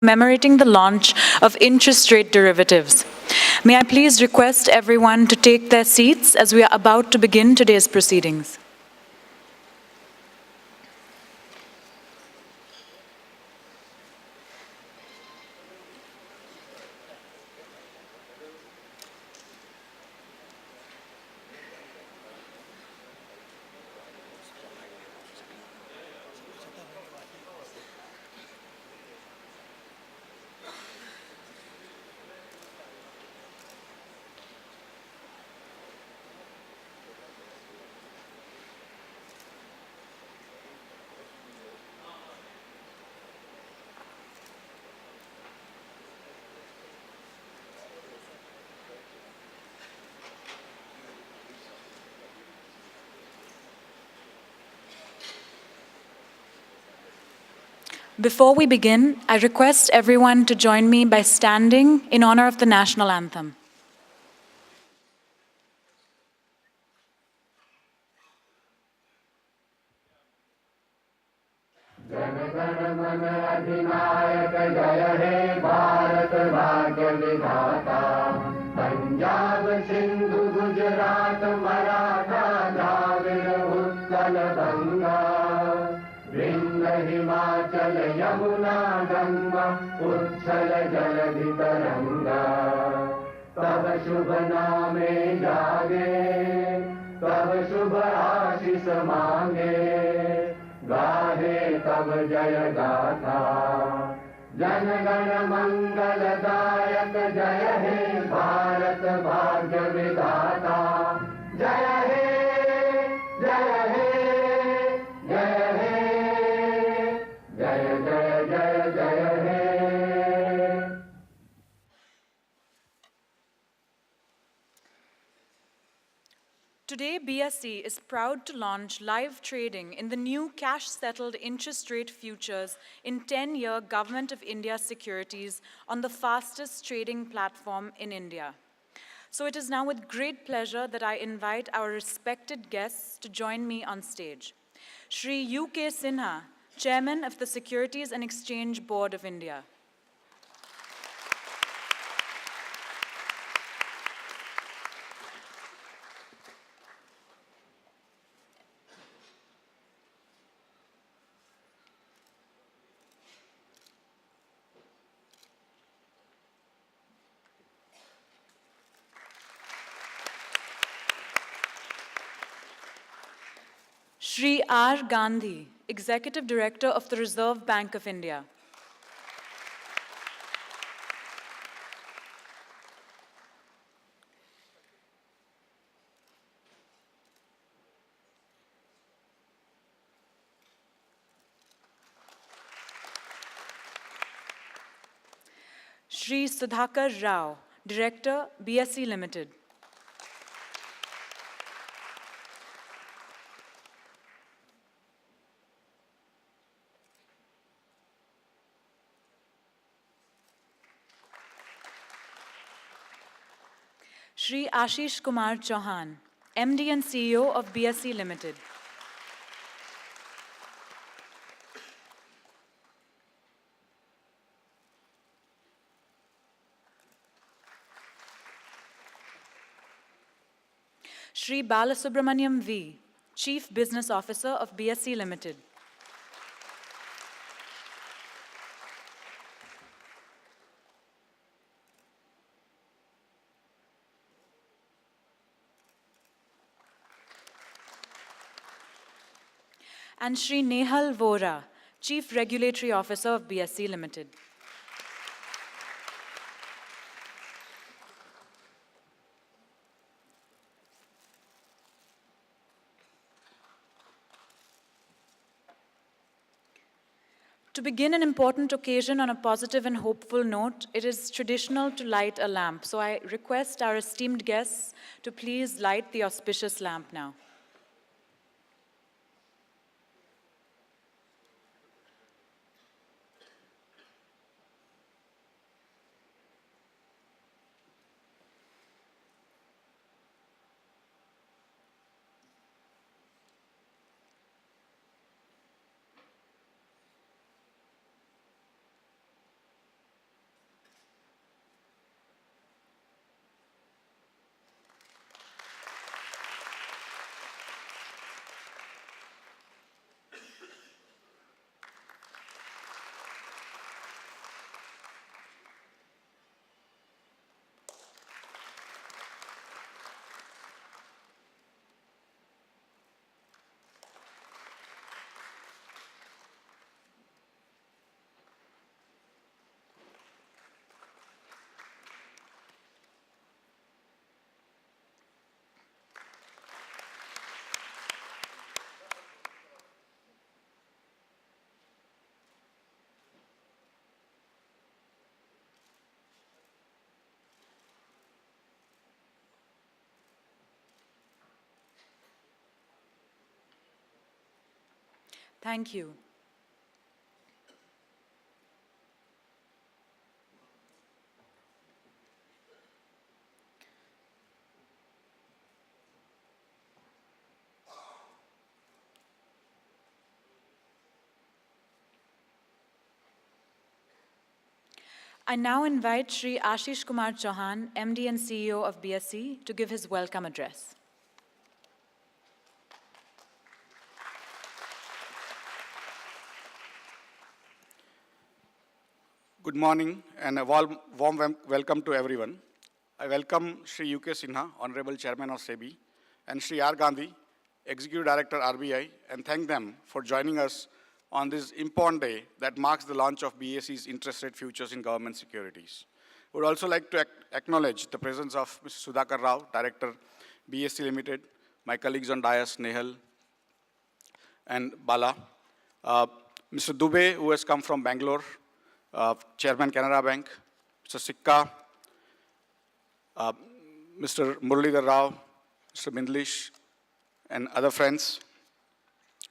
commemorating the launch of interest rate derivatives. May I please request everyone to take their seats as we are about to begin today's proceedings. Before we begin, I request everyone to join me by standing in honor of the national anthem. Jana Gana मन अधिनायक जय हे भारत भाग्य विधाता। पंजाब सिंधु गुजरात मराठा द्राविड़ उत्कल गंगा, विंध्य हिमाचल यमुना गंगा उच्छल जलधि तरंगा। तब शुभ नामे जागे, तब शुभ आशीष मांगे, गाहे तब जय गाथा। जन गण मंगलदायक जय हे भारत भाग्य विधाता। जय हे जय हे जय हे जय जय जय जय हे। Today, BSE is proud to launch live trading in the new cash-settled interest rate futures in 10-year Government of India securities on the fastest trading platform in India. So it is now with great pleasure that I invite our respected guests to join me on stage. Shri U.K. Sinha, Chairman of the Securities and Exchange Board of India. Shri R. Gandhi, Executive Director of the Reserve Bank of India. Shri Sudhakar Rao, Director, BSE Limited. Shri Ashish Kumar Chauhan, MD and CEO of BSE Limited. Shri Balasubramaniam V, Chief Business Officer of BSE Limited. And Shri Nehal Vora, Chief Regulatory Officer of BSE Limited. To begin an important occasion on a positive and hopeful note, it is traditional to light a lamp. So I request our esteemed guests to please light the auspicious lamp now. Thank you. I now invite Shri Ashish Kumar Chauhan, MD and CEO of BSE, to give his welcome address. Good morning and a warm welcome to everyone. I welcome Shri UK Sinha, Honorable Chairman of SEBI, and Shri R. Gandhi, Executive Director RBI, and thank them for joining us on this important day that marks the launch of BSE's interest rate futures in government securities. We would also like to acknowledge the presence of Mr. Sudhakar Rao, Director, BSE Limited, my colleagues on dais, Nehal and Bala, Mr. Dubey, who has come from Bangalore, Chairman Canara Bank, Mr. Sikka, Mr. Muralidhar Rao, Mr. Bindlish, and other friends.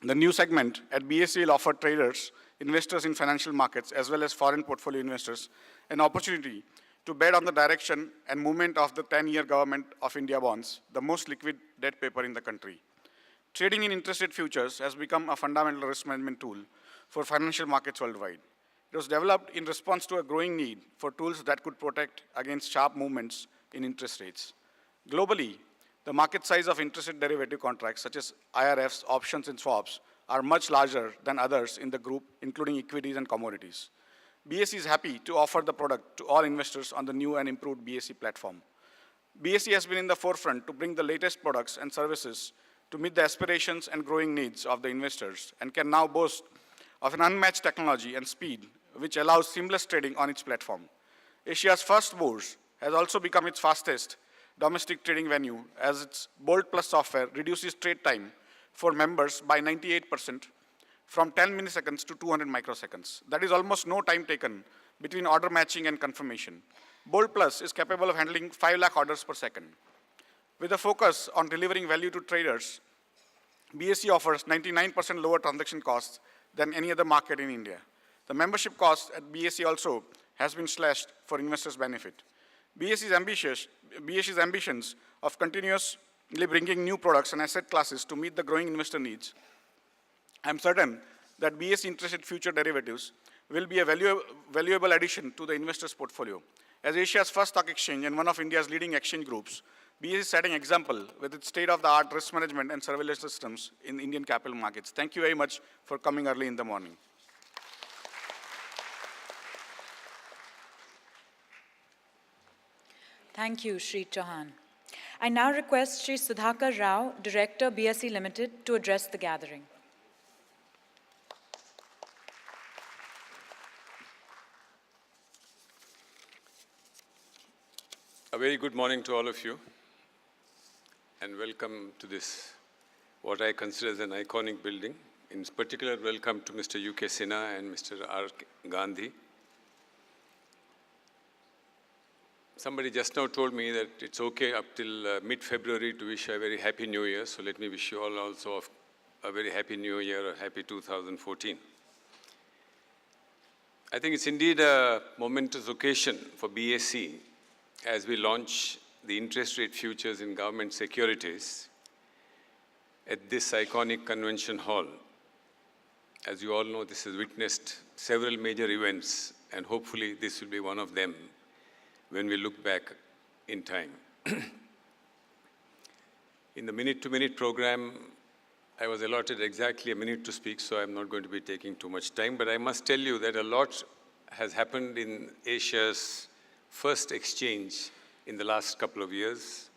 The new segment at BSE will offer traders, investors in financial markets, as well as foreign portfolio investors, an opportunity to bet on the direction and movement of the 10-year Government of India bonds, the most liquid debt paper in the country. Trading in interest rate futures has become a fundamental risk management tool for financial markets worldwide. It was developed in response to a growing need for tools that could protect against sharp movements in interest rates. Globally, the market size of interest rate derivative contracts, such as IRFs, options, and swaps, are much larger than others in the group, including equities and commodities. BSE is happy to offer the product to all investors on the new and improved BSE platform. BSE has been in the forefront to bring the latest products and services to meet the aspirations and growing needs of the investors, and can now boast of an unmatched technology and speed which allows seamless trading on its platform. Asia's first bourse has also become its fastest domestic trading venue, as its Bolt Plus software reduces trade time for members by 98% from 10 milliseconds to 200 microseconds. That is almost no time taken between order matching and confirmation. Bolt Plus is capable of handling 5 lakh orders per second. With a focus on delivering value to traders, BSE offers 99% lower transaction costs than any other market in India. The membership cost at BSE also has been slashed for investors' benefit. BSE's ambitions of continuously bringing new products and asset classes to meet the growing investor needs. I am certain that BSE interest rate future derivatives will be a valuable addition to the investor's portfolio. As Asia's first stock exchange and one of India's leading exchange groups, BSE is setting example with its state-of-the-art risk management and surveillance systems in Indian capital markets. Thank you very much for coming early in the morning. Thank you, Shri Chauhan. I now request Shri Sudhakar Rao, Director, BSE Limited, to address the gathering. A very good morning to all of you, and welcome to this, what I consider as an iconic building. In particular, welcome to Mr. UK Sinha and Mr. R. Gandhi. Somebody just now told me that it's okay up till mid-February to wish a very happy New Year, so let me wish you all also a very happy New Year, a happy 2014. I think it's indeed a momentous occasion for BSE as we launch the interest rate futures in government securities at this iconic convention hall. As you all know, this has witnessed several major events, and hopefully this will be one of them when we look back in time. In the minute-to-minute program, I was allotted exactly a minute to speak, so I'm not going to be taking too much time, but I must tell you that a lot has happened in Asia's first exchange in the last couple of years.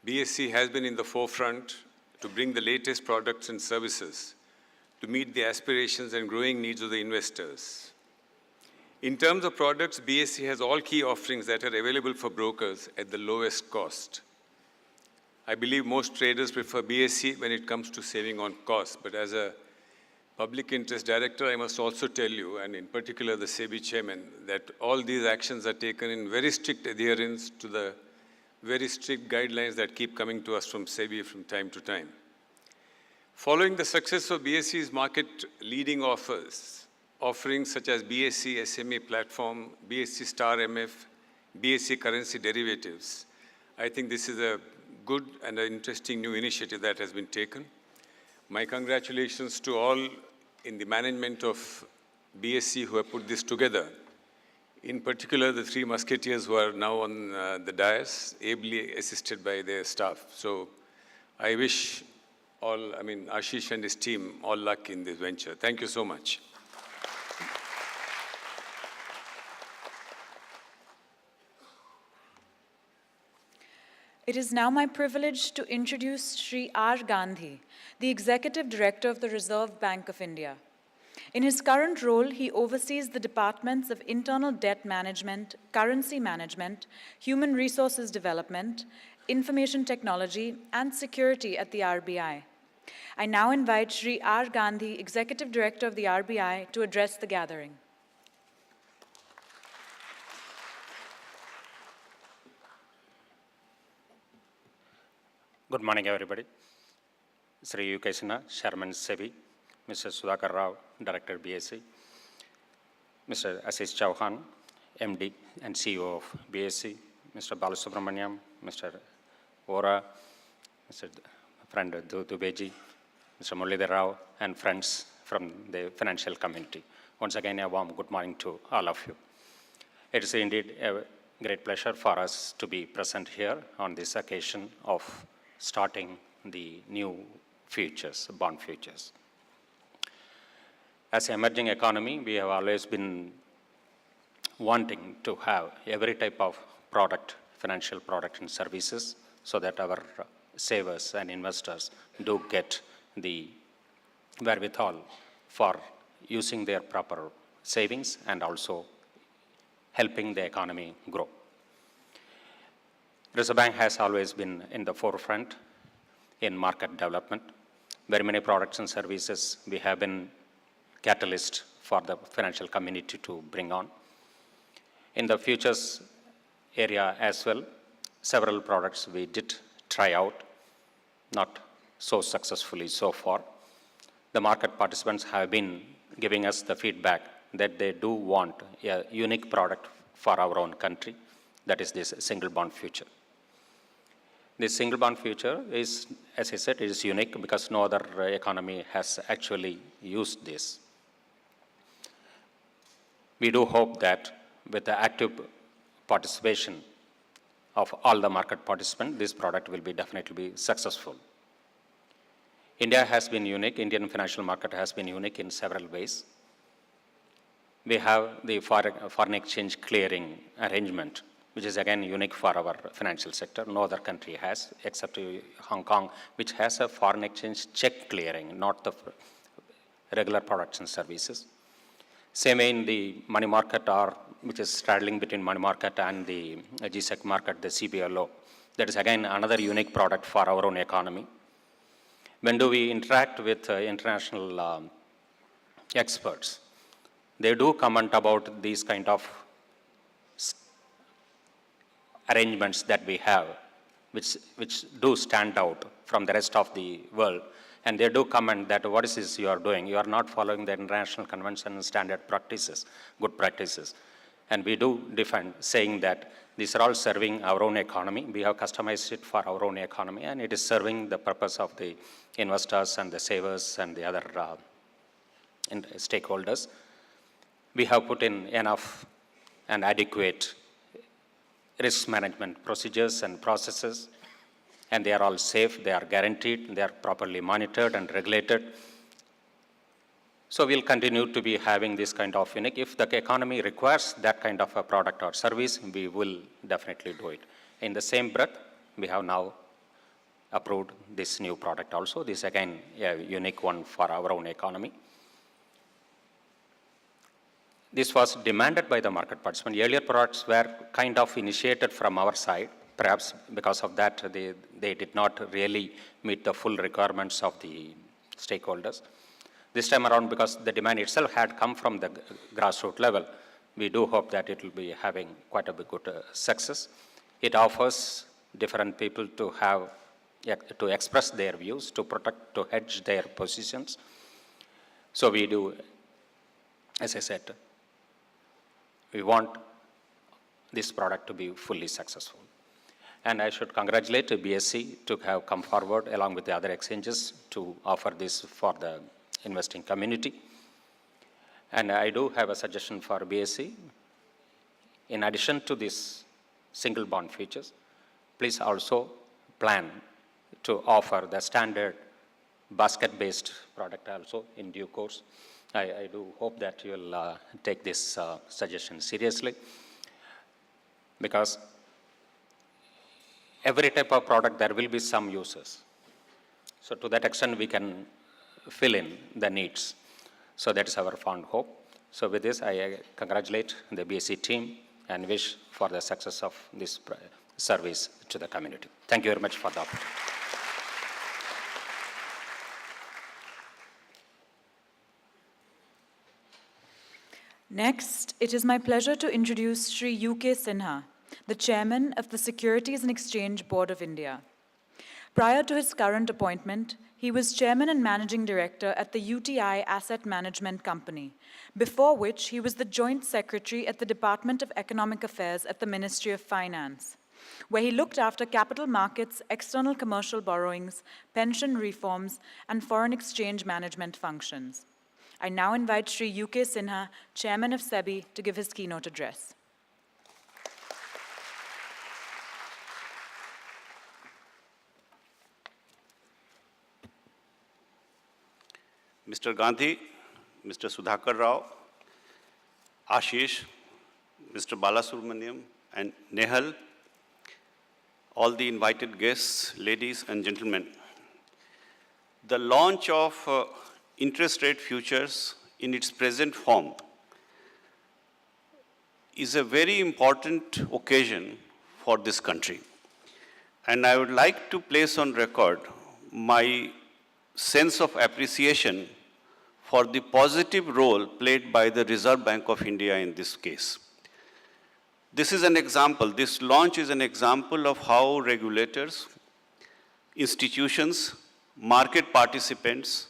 BSE has been in the forefront to bring the latest products and services to meet the aspirations and growing needs of the investors. In terms of products, BSE has all key offerings that are available for brokers at the lowest cost. I believe most traders prefer BSE when it comes to saving on costs, but as a public interest director, I must also tell you, and in particular the SEBI chairman, that all these actions are taken in very strict adherence to the very strict guidelines that keep coming to us from SEBI from time to time. Following the success of BSE's market-leading offerings such as BSE SME Platform, BSE Star MF, BSE Currency Derivatives, I think this is a good and an interesting new initiative that has been taken. My congratulations to all in the management of BSE who have put this together. In particular, the three musketeers who are now on the dais, ably assisted by their staff. So I wish Ashish and his team all luck in this venture. Thank you so much. It is now my privilege to introduce Sri R. Gandhi, the Executive Director of the Reserve Bank of India. In his current role, he oversees the departments of internal debt management, currency management, human resources development, information technology, and security at the RBI. I now invite Sri R. Gandhi, Executive Director of the RBI, to address the gathering. Good morning, everybody. Sri U.K. Sinha, Chairman SEBI, Mr. Sudhakar Rao, Director BSE, Mr. Ashish Chauhan, MD and CEO of BSE, Mr. Balasubramaniam, Mr. Vora, Mr. friend Dubeji, Mr. Muralidhar Rao, and friends from the financial community. Once again, a warm good morning to all of you. It is indeed a great pleasure for us to be present here on this occasion of starting the new futures, bond futures. As an emerging economy, we have always been wanting to have every type of product, financial product and services, so that our savers and investors do get the wherewithal for using their proper savings and also helping the economy grow. Reserve Bank has always been in the forefront in market development. Very many products and services we have been catalyst for the financial community to bring on. In the futures area as well, several products we did try out, not so successfully so far. The market participants have been giving us the feedback that they do want a unique product for our own country, that is this single bond future. This single bond future is, as I said, it is unique because no other economy has actually used this. We do hope that with the active participation of all the market participants, this product will be definitely be successful. India has been unique, Indian financial market has been unique in several ways. We have the foreign exchange clearing arrangement, which is again unique for our financial sector. No other country has, except Hong Kong, which has a foreign exchange check clearing, not the regular products and services. Same way in the money market, which is straddling between money market and the GSEC market, the CBLO. That is again another unique product for our own economy. When do we interact with international experts, they do comment about these kind of arrangements that we have, which do stand out from the rest of the world. And they do comment that what is this you are doing? You are not following the international convention and standard practices, good practices. And we do defend, saying that these are all serving our own economy. We have customized it for our own economy, and it is serving the purpose of the investors and the savers and the other stakeholders. We have put in enough and adequate risk management procedures and processes, and they are all safe, they are guaranteed, they are properly monitored and regulated. So we'll continue to be having this kind of unique. If the economy requires that kind of a product or service, we will definitely do it. In the same breath, we have now approved this new product also. This again, a unique one for our own economy. This was demanded by the market participants. Earlier products were kind of initiated from our side. Perhaps because of that, they did not really meet the full requirements of the stakeholders. This time around, because the demand itself had come from the grassroots level, we do hope that it will be having quite a bit good success. It offers different people to have to express their views, to protect, to hedge their positions. So we do, as I said, we want this product to be fully successful. And I should congratulate BSE to have come forward along with the other exchanges to offer this for the investing community. And I do have a suggestion for BSE. In addition to this single bond features, please also plan to offer the standard basket-based product also in due course. I do hope that you will take this suggestion seriously, because every type of product there will be some uses. So to that extent we can fill in the needs. So that is our fond hope. So with this I congratulate the BSE team and wish for the success of this service to the community. Thank you very much for the opportunity. Next, it is my pleasure to introduce Shri U.K. Sinha, the Chairman of the Securities and Exchange Board of India. Prior to his current appointment, he was Chairman and Managing Director at the UTI Asset Management Company, before which he was the Joint Secretary at the Department of Economic Affairs at the Ministry of Finance, where he looked after capital markets, external commercial borrowings, pension reforms, and foreign exchange management functions. I now invite Shri U.K. Sinha, Chairman of SEBI, to give his keynote address. Mr. Gandhi, Mr. Sudhakar Rao, Ashish, Mr. Balasubramaniam, and Nehal, all the invited guests, ladies and gentlemen. The launch of interest rate futures in its present form is a very important occasion for this country. And I would like to place on record my sense of appreciation for the positive role played by the Reserve Bank of India in this case. This is an example, this launch is an example of how regulators, institutions, market participants,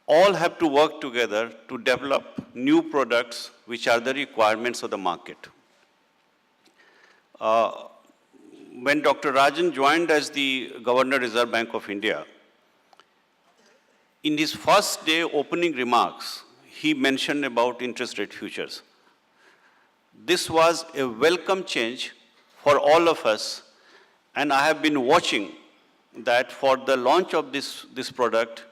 all have to work together to develop new products which are the requirements of the market. When Dr. Rajan joined as the Governor Reserve Bank of India, in his first day opening remarks, he mentioned about interest rate futures. This was a welcome change for all of us, and I have been watching that for the launch of this product,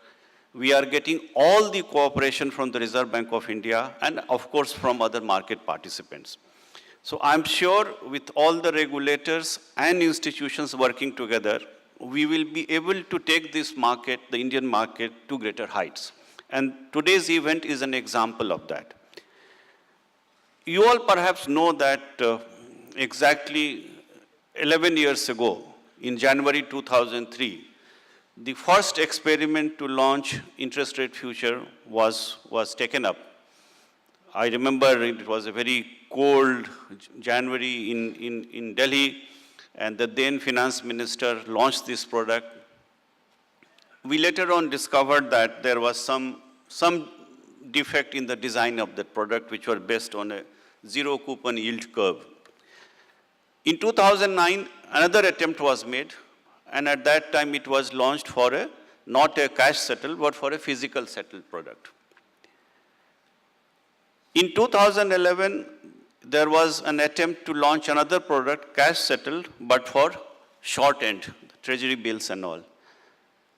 we are getting all the cooperation from the Reserve Bank of India and of course from other market participants. So I'm sure with all the regulators and institutions working together, we will be able to take this market, the Indian market, to greater heights. And today's event is an example of that. You all perhaps know that exactly 11 years ago, in January 2003, the first experiment to launch interest rate future was taken up. I remember it was a very cold January in Delhi, and the then finance minister launched this product. We later on discovered that there was some defect in the design of that product, which were based on a zero coupon yield curve. In 2009, another attempt was made, and at that time it was launched for not a cash settled, but for a physical settled product. In 2011, there was an attempt to launch another product, cash settled, but for short end, treasury bills and all.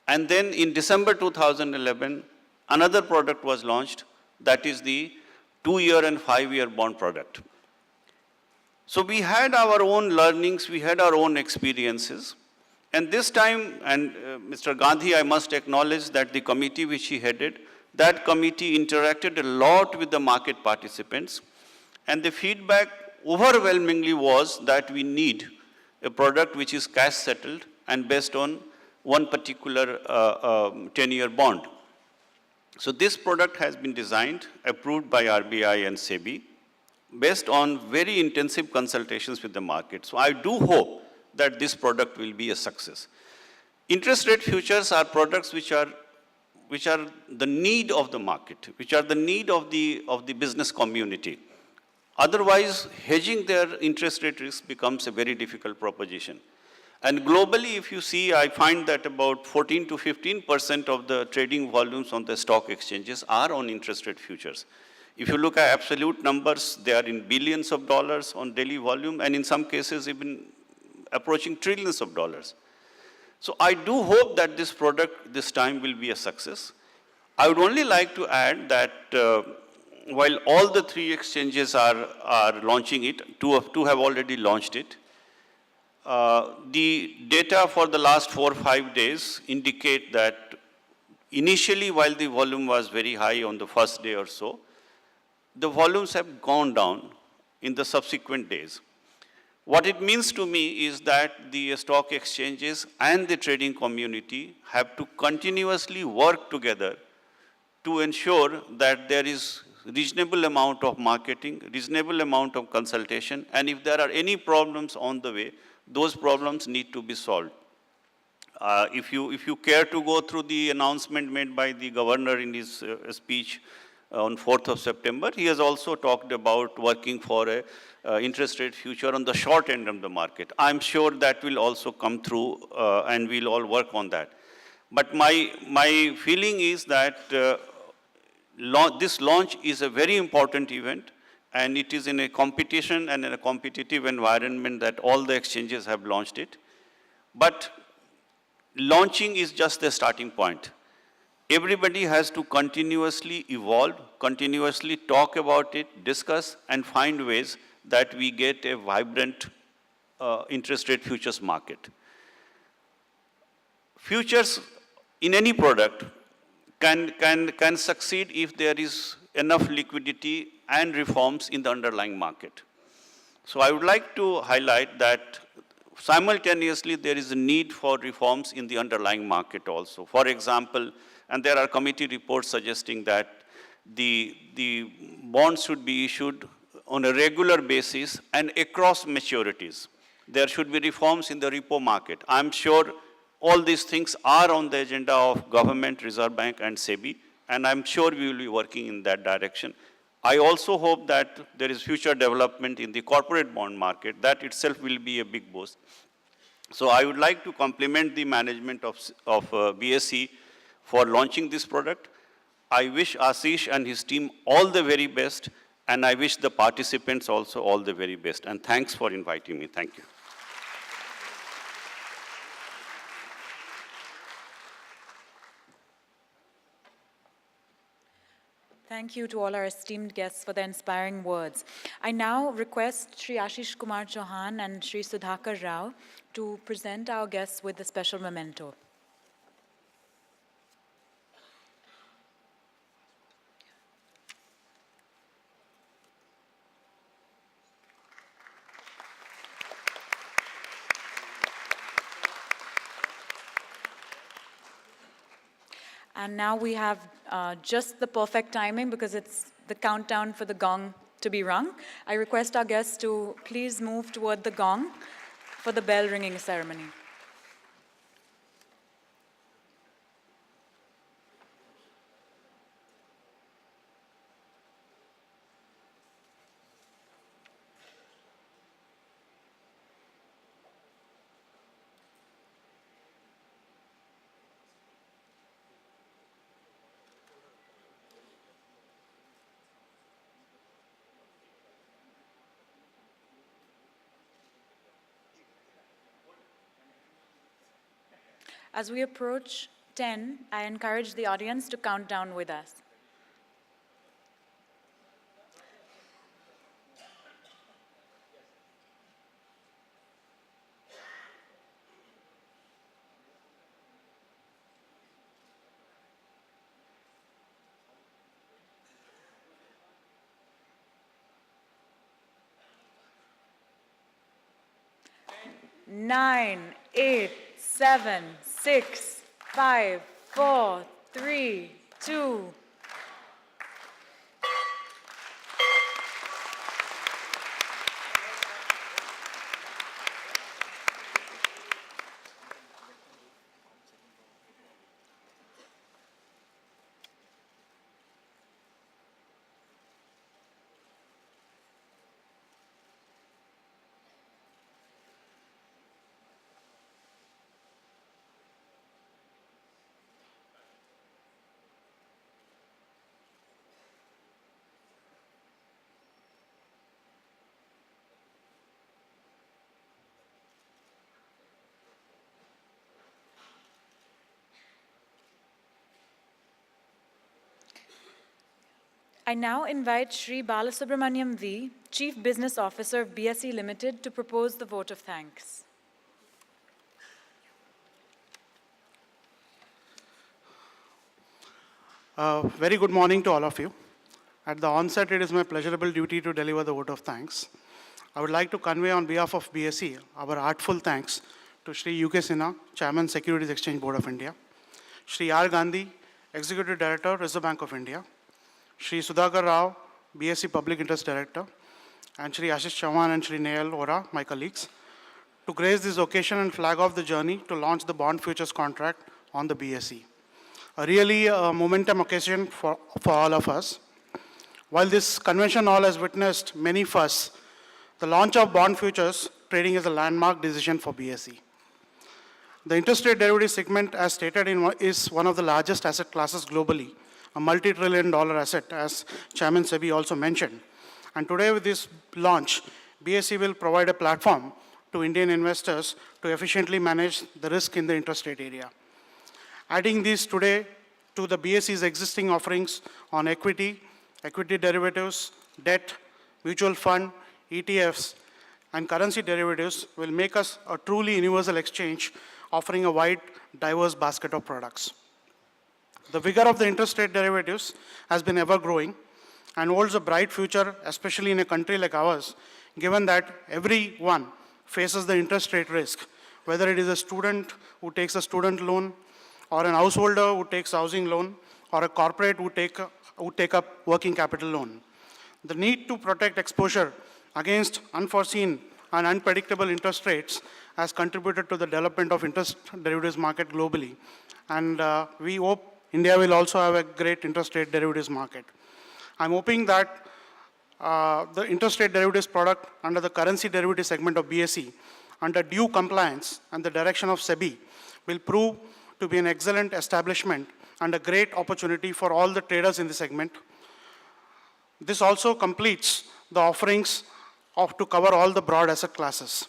And then in December 2011, another product was launched, that is the 2-year and 5-year bond product. So we had our own learnings, we had our own experiences. And this time, and Mr. Gandhi, I must acknowledge that the committee which he headed, that committee interacted a lot with the market participants. And the feedback overwhelmingly was that we need a product which is cash settled and based on one particular 10-year bond. So this product has been designed, approved by RBI and SEBI, based on very intensive consultations with the market. So I do hope that this product will be a success. Interest rate futures are products which are the need of the market, which are the need of the business community. Otherwise, hedging their interest rate risk becomes a very difficult proposition. And globally, if you see, I find that about 14 to 15% of the trading volumes on the stock exchanges are on interest rate futures. If you look at absolute numbers, they are in billions of dollars on daily volume, and in some cases even approaching trillions of dollars. So I do hope that this product this time will be a success. I would only like to add that while all the three exchanges are launching it, two have already launched it, the data for the last 4 or 5 days indicate that initially, while the volume was very high on the first day or so, the volumes have gone down in the subsequent days. What it means to me is that the stock exchanges and the trading community have to continuously work together to ensure that there is reasonable amount of marketing, reasonable amount of consultation, and if there are any problems on the way, those problems need to be solved. If you care to go through the announcement made by the governor in his speech on 4th of September, he has also talked about working for a interest rate future on the short end of the market. I'm sure that will also come through and we'll all work on that. But my feeling is that this launch is a very important event, and it is in a competition and in a competitive environment that all the exchanges have launched it. But launching is just the starting point. Everybody has to continuously evolve, continuously talk about it, discuss, and find ways that we get a vibrant interest rate futures market. Futures in any product can succeed if there is enough liquidity and reforms in the underlying market. So I would like to highlight that simultaneously there is a need for reforms in the underlying market also. For example, and there are committee reports suggesting that the bonds should be issued on a regular basis and across maturities. There should be reforms in the repo market. I'm sure all these things are on the agenda of government, Reserve Bank, and SEBI, and I'm sure we will be working in that direction. I also hope that there is future development in the corporate bond market. That itself will be a big boost. So I would like to compliment the management of BSE for launching this product. I wish Ashish and his team all the very best, and I wish the participants also all the very best. And thanks for inviting me. Thank you. Thank you to all our esteemed guests for their inspiring words. I now request Shri Ashish Kumar Chauhan and Shri Sudhakar Rao to present our guests with a special memento. And now we have just the perfect timing because it's the countdown for the gong to be rung. I request our guests to please move toward the gong for the bell ringing ceremony. As we approach 10, I encourage the audience to count down with us. Nine, 8, 7, 6, 5, 4, 3, 2. I now invite Shri Balasubramaniam V, Chief Business Officer of BSE Limited, to propose the vote of thanks. Very good morning to all of you. At the onset, it is my pleasurable duty to deliver the vote of thanks. I would like to convey on behalf of BSE our heartfelt thanks to Shri UK Sinha, Chairman, Securities Exchange Board of India, Shri R. Gandhi, Executive Director, Reserve Bank of India, Shri Sudhakar Rao, BSE Public Interest Director, and Shri Ashish Chauhan and Shri Nehal Ora, my colleagues, to grace this occasion and flag off the journey to launch the bond futures contract on the BSE. A really momentum occasion for all of us. While this convention hall has witnessed many firsts, the launch of bond futures trading is a landmark decision for BSE. The interest rate derivative segment, as stated, is one of the largest asset classes globally, a multi-trillion-dollar asset, as Chairman SEBI also mentioned. And today with this launch, BSE will provide a platform to Indian investors to efficiently manage the risk in the interest rate area. Adding these today to the BSE's existing offerings on equity, equity derivatives, debt, mutual fund, ETFs, and currency derivatives will make us a truly universal exchange offering a wide, diverse basket of products. The vigor of the interest rate derivatives has been ever growing and holds a bright future, especially in a country like ours, given that everyone faces the interest rate risk, whether it is a student who takes a student loan, or an householder who takes housing loan, or a corporate who take up working capital loan. The need to protect exposure against unforeseen and unpredictable interest rates has contributed to the development of interest derivatives market globally. And we hope India will also have a great interest rate derivatives market. I'm hoping that the interest rate derivatives product under the currency derivative segment of BSE, under due compliance and the direction of SEBI, will prove to be an excellent establishment and a great opportunity for all the traders in the segment. This also completes the offerings to cover all the broad asset classes.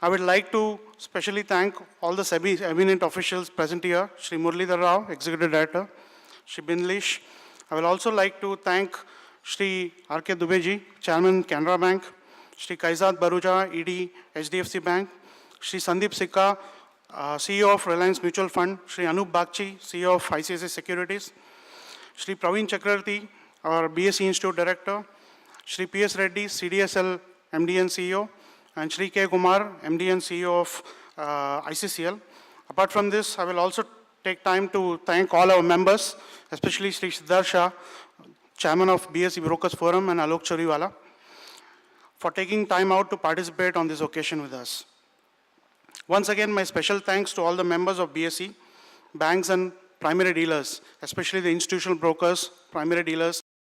I would like to specially thank all the SEBI eminent officials present here, Shri Muralidhar Rao, Executive Director, Shri Bindlish. I will also like to thank Shri R.K. Dubeji, Chairman, Canara Bank, Shri Kaizad Baruja, ED, HDFC Bank, Shri Sandeep Sikka, CEO of Reliance Mutual Fund, Shri Anup Bagchi, CEO of ICICI Securities, Shri Praveen Chakravarti, our BSE Institute Director, Shri P.S. Reddy, CDSL MD and CEO, and Shri K. Kumar, MD and CEO of ICCL. Apart from this, I will also take time to thank all our members, especially Shri Siddharth Shah, Chairman of BSE Brokers Forum, and Alok Chariwala, for taking time out to participate on this occasion with us. Once again, my special thanks to all the members of BSE, banks and primary dealers, especially the institutional brokers, primary dealers,